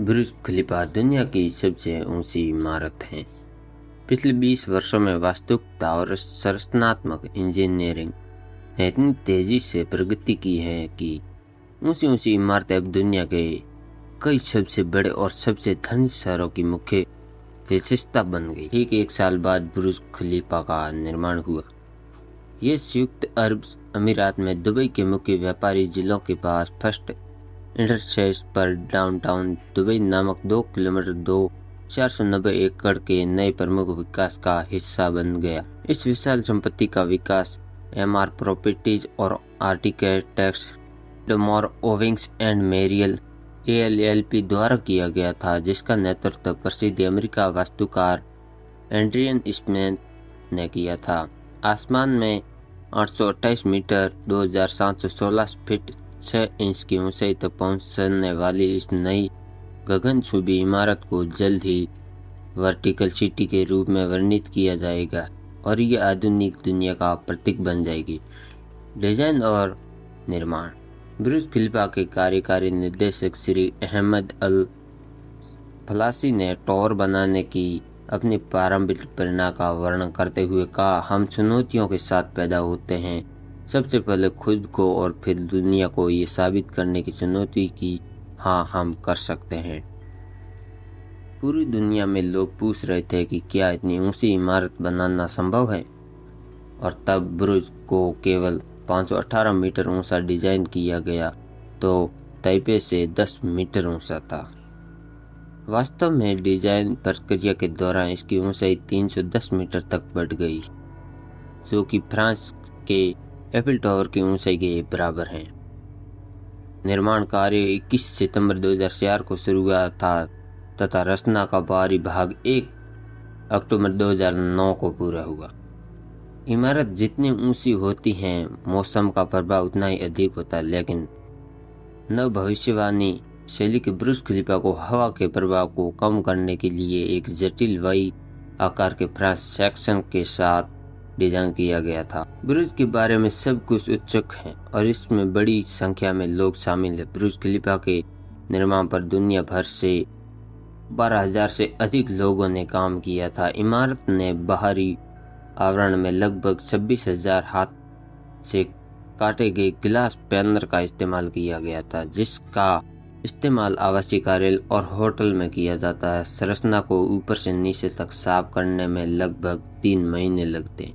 बुर्ज खलीफा दुनिया की सबसे ऊंची इमारत है। पिछले 20 वर्षों में वास्तुकला और संरचनात्मक इंजीनियरिंग ने इतनी तेजी से प्रगति की है कि ऊंची ऊंची इमारतें अब दुनिया के कई सबसे बड़े और सबसे धनी शहरों की मुख्य विशेषता बन गई। ठीक एक साल बाद बुर्ज खलीफा का निर्माण हुआ। ये संयुक्त अरब अमीरात में दुबई के मुख्य व्यापारी जिलों के पास फर्स्ट इंटरचेज पर डाउनटाउन दुबई नामक 2 किलोमीटर 490 एकड़ के नए प्रमुख विकास का हिस्सा बन गया। इस विशाल संपत्ति का विकास एमआर प्रॉपर्टीज और आर्किटेक्ट्स डमोर ओविंग्स एंड मेरियल एएलएलपी द्वारा किया गया था, जिसका नेतृत्व प्रसिद्ध अमेरिका वास्तुकार एड्रियन स्मिथ ने किया था। आसमान में 828 मीटर 2716 फीट 6 इंच की ऊंचाई तक पहुंचने वाली इस नई गगनचुंबी इमारत को जल्द ही वर्टिकल सिटी के रूप में वर्णित किया जाएगा और ये आधुनिक दुनिया का प्रतीक बन जाएगी। डिजाइन और निर्माण। बुर्ज खलीफा के कार्यकारी निर्देशक श्री अहमद अल फलासी ने टावर बनाने की अपनी प्रारंभिक प्रेरणा का वर्णन करते हुए कहा, हम चुनौतियों के साथ पैदा होते हैं। सबसे पहले खुद को और फिर दुनिया को ये साबित करने की चुनौती की हाँ हम कर सकते हैं। पूरी दुनिया में लोग पूछ रहे थे कि क्या इतनी ऊंची इमारत बनाना संभव है, और तब बुर्ज को केवल 518 मीटर ऊंचा डिजाइन किया गया तो ताइपे से 10 मीटर ऊंचा था। वास्तव में डिजाइन प्रक्रिया के दौरान इसकी ऊंचाई 310 मीटर तक बढ़ गई, जो कि फ्रांस के एफिल टावर की ऊंचाई के बराबर है। निर्माण कार्य 21 सितंबर 2004 को शुरू हुआ था तथा रचना का बाहरी भाग 1 अक्टूबर 2009 को पूरा हुआ। इमारत जितनी ऊंची होती है मौसम का प्रभाव उतना ही अधिक होता है, लेकिन नव भविष्यवाणी शैली के बुर्ज खलीफा को हवा के प्रभाव को कम करने के लिए एक जटिल वाई आकार के फ्रांस सेक्शन के साथ डिजाइन किया गया था। बुर्ज के बारे में सब कुछ उत्सुक है और इसमें बड़ी संख्या में लोग शामिल हैं। बुर्ज खलीफा के निर्माण पर दुनिया भर से 12,000 से अधिक लोगों ने काम किया था। इमारत ने बाहरी आवरण में लगभग 26,000 हाथ से काटे गए ग्लास पैनल का इस्तेमाल किया गया था, जिसका इस्तेमाल आवासीय कार्यालय और होटल में किया जाता है। संरचना को ऊपर से नीचे तक साफ करने में लगभग 3 महीने लगते हैं।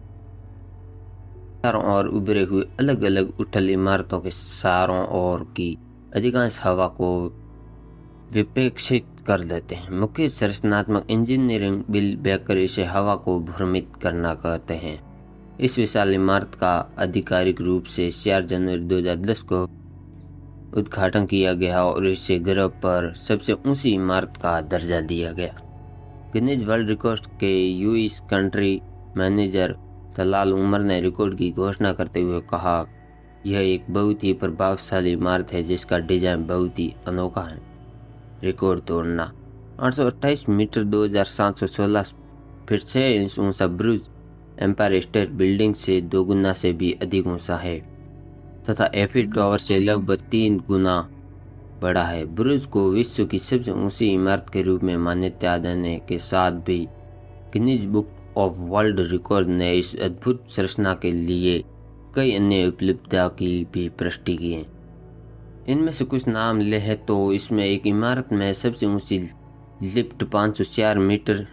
चारों ओर उभरे हुए अलग अलग उथल इमारतों के चारों ओर की अधिकांश हवा को विपेक्षित कर देते हैं। मुख्य संरचनात्मक इंजीनियरिंग बिल बेकर इसे हवा को भ्रमित करना कहते हैं। इस विशाल इमारत का आधिकारिक रूप से 4 जनवरी 2010 को उद्घाटन किया गया और इसे ग्रह पर सबसे ऊंची इमारत का दर्जा दिया गया। गिनीज वर्ल्ड रिकॉर्ड के US country manager Talal Umar ने रिकॉर्ड की घोषणा करते हुए कहा, यह एक बहुत ही प्रभावशाली इमारत है जिसका डिजाइन बहुत ही अनोखा है। रिकॉर्ड तोड़ना। 828 मीटर 2716 फीट 6 इंच ऊंचा बुर्ज एम्पायर स्टेट बिल्डिंग से 2 गुना से भी अधिक ऊंचा है तथा एफिल टावर से लगभग 3 गुना बड़ा है। बुर्ज को विश्व की सबसे ऊंची इमारत के रूप में मान्यता देने के साथ भी Guinness book of world record ने इस अद्भुत संरचना के लिए कई अन्य उपलब्धियों की भी पुष्टि की है। इनमें से कुछ नाम ले हैं तो इसमें एक इमारत में सबसे ऊंची लिफ्ट 504 मीटर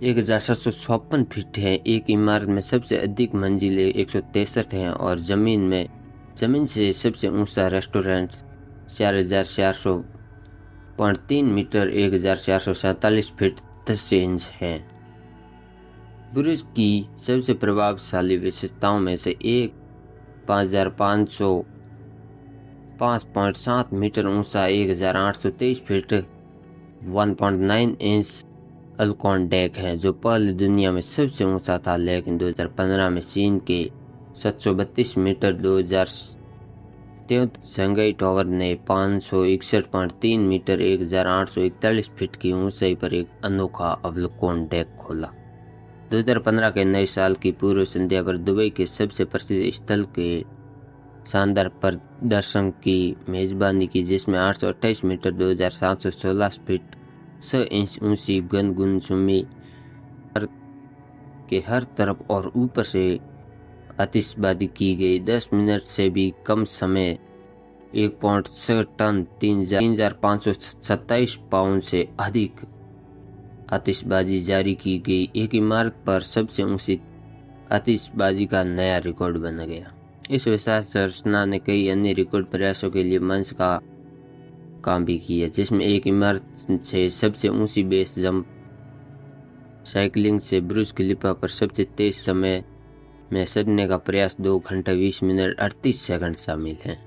1756 फीट है। एक इमारत में सबसे अधिक मंजिलें 163 हैं और जमीन से सबसे ऊंचा रेस्टोरेंट 4400.3 मीटर 1447 फीट 10 इंच है। बुर्ज की सबसे प्रभावशाली विशेषताओं में से एक 5505.7 मीटर ऊंचा 1823 फीट 1.9 इंच अल्कोन डेक है, जो पहले दुनिया में सबसे ऊंचा था, लेकिन 2015 में चीन के 732 मीटर 2023 शंघाई टावर ने 561.3 मीटर 1841 फीट की ऊंचाई पर एक अनोखा अवलोकन डेक खोला। 2015 के नए साल की पूर्व संध्या पर दुबई के सबसे प्रसिद्ध स्थल के शानदार प्रदर्शन की मेजबानी की, जिसमें 828 मीटर 2716 फीट 6 इंच ऊंची गगनचुंबी के हर तरफ और ऊपर से आतिशबाजी की गई। 10 मिनट से भी कम समय 1.6 टन 3527 पाउंड से अधिक आतिशबाजी जारी की गई। एक इमारत पर सबसे ऊंची आतिशबाजी का नया रिकॉर्ड बन गया। इस विशाल संरचना ने कई अन्य रिकॉर्ड प्रयासों के लिए मंच का काम भी किया, जिसमें एक इमारत से सबसे ऊंची बेस जंप, साइकिलिंग से ब्रुज खलीफा पर सबसे तेज समय में चढ़ने का प्रयास 2 घंटे 20 मिनट 38 सेकंड शामिल हैं।